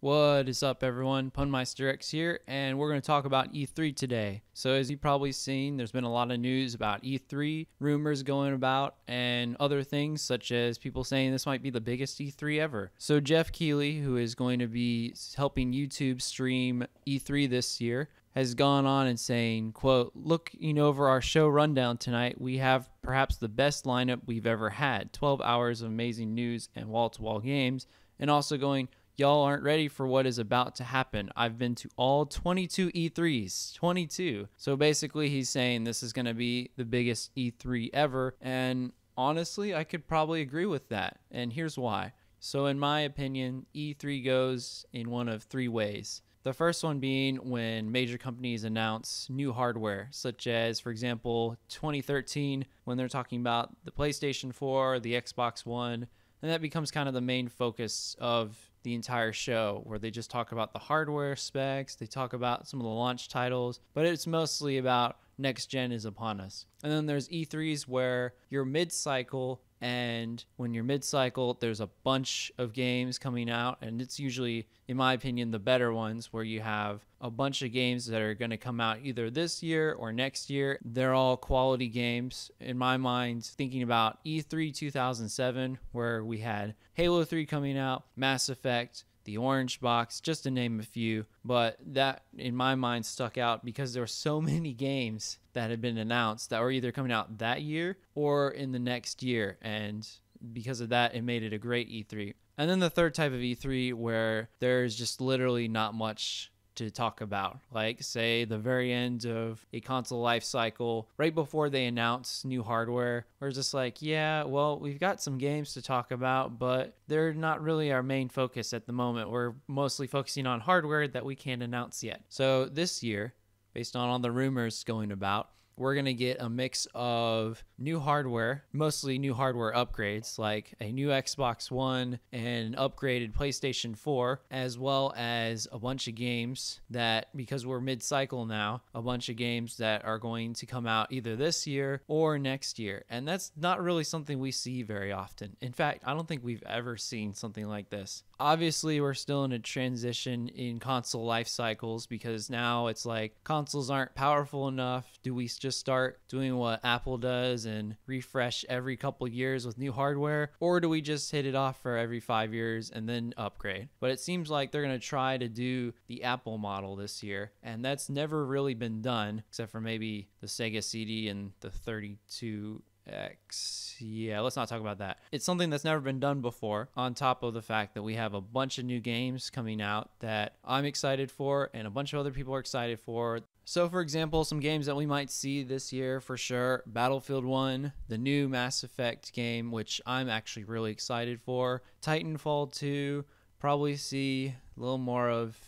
What is up, everyone? Punmeister X here, and we're going to talk about E3 today. So as you've probably seen, there's been a lot of news about E3, rumors going about, and other things such as people saying this might be the biggest E3 ever. So Jeff Keighley, who is going to be helping YouTube stream E3 this year, has gone on and saying, quote, "Looking over our show rundown tonight, we have perhaps the best lineup we've ever had. 12 hours of amazing news and wall-to-wall games," and also going, "Y'all aren't ready for what is about to happen. I've been to all 22 E3s. 22. So basically he's saying this is going to be the biggest E3 ever. And honestly, I could probably agree with that. And here's why. So in my opinion, E3 goes in one of three ways. The first one being when major companies announce new hardware, such as, for example, 2013, when they're talking about the PlayStation 4, the Xbox One, and that becomes kind of the main focus of the entire show, where they just talk about the hardware specs, they talk about some of the launch titles, but it's mostly about next gen is upon us. And then there's E3s where you're mid-cycle, and when you're mid-cycle, there's a bunch of games coming out, and it's usually, in my opinion, the better ones, where you have a bunch of games that are going to come out either this year or next year. They're all quality games. In my mind, thinking about E3 2007, where we had Halo 3 coming out, Mass Effect, the Orange Box, just to name a few. But that, in my mind, stuck out because there were so many games that had been announced that were either coming out that year or in the next year. And because of that, it made it a great E3. And then the third type of E3 where there's just literally not much to talk about, like say the very end of a console life cycle, right before they announce new hardware, where it's just like, yeah, well, we've got some games to talk about, but they're not really our main focus at the moment. We're mostly focusing on hardware that we can't announce yet. So this year, based on all the rumors going about, we're going to get a mix of new hardware, mostly new hardware upgrades, like a new Xbox One and an upgraded PlayStation 4, as well as a bunch of games that, because we're mid-cycle now, a bunch of games that are going to come out either this year or next year. And that's not really something we see very often. In fact, I don't think we've ever seen something like this. Obviously, we're still in a transition in console life cycles, because now it's like consoles aren't powerful enough. Do we just start doing what Apple does and refresh every couple years with new hardware, or do we just hit it off for every 5 years and then upgrade? But it seems like they're going to try to do the Apple model this year, and that's never really been done except for maybe the Sega CD and the 32X. Yeah, let's not talk about that. It's something that's never been done before, on top of the fact that we have a bunch of new games coming out that I'm excited for and a bunch of other people are excited for. So for example, some games that we might see this year for sure: Battlefield 1, the new Mass Effect game, which I'm actually really excited for, Titanfall 2, probably see a little more of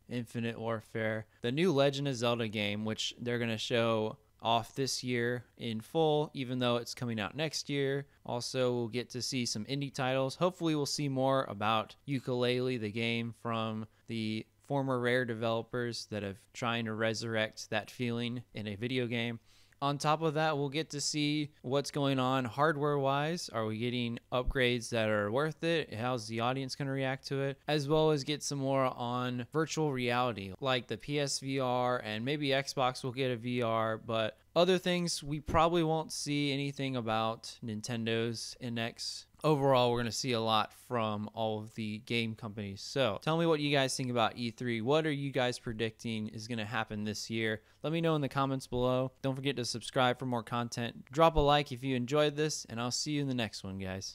Infinite Warfare, the new Legend of Zelda game, which they're going to show off this year in full, even though it's coming out next year. Also, we'll get to see some indie titles. Hopefully we'll see more about Yooka-Laylee, the game from the former Rare developers that have trying to resurrect that feeling in a video game. On top of that, we'll get to see what's going on hardware-wise. Are we getting upgrades that are worth it? How's the audience going to react to it? As well as get some more on virtual reality, like the PSVR, and maybe Xbox will get a VR, but other things we probably won't see anything about Nintendo's NX. Overall, we're going to see a lot from all of the game companies. So tell me what you guys think about E3. What are you guys predicting is going to happen this year? Let me know in the comments below. Don't forget to subscribe for more content. Drop a like if you enjoyed this, and I'll see you in the next one, guys.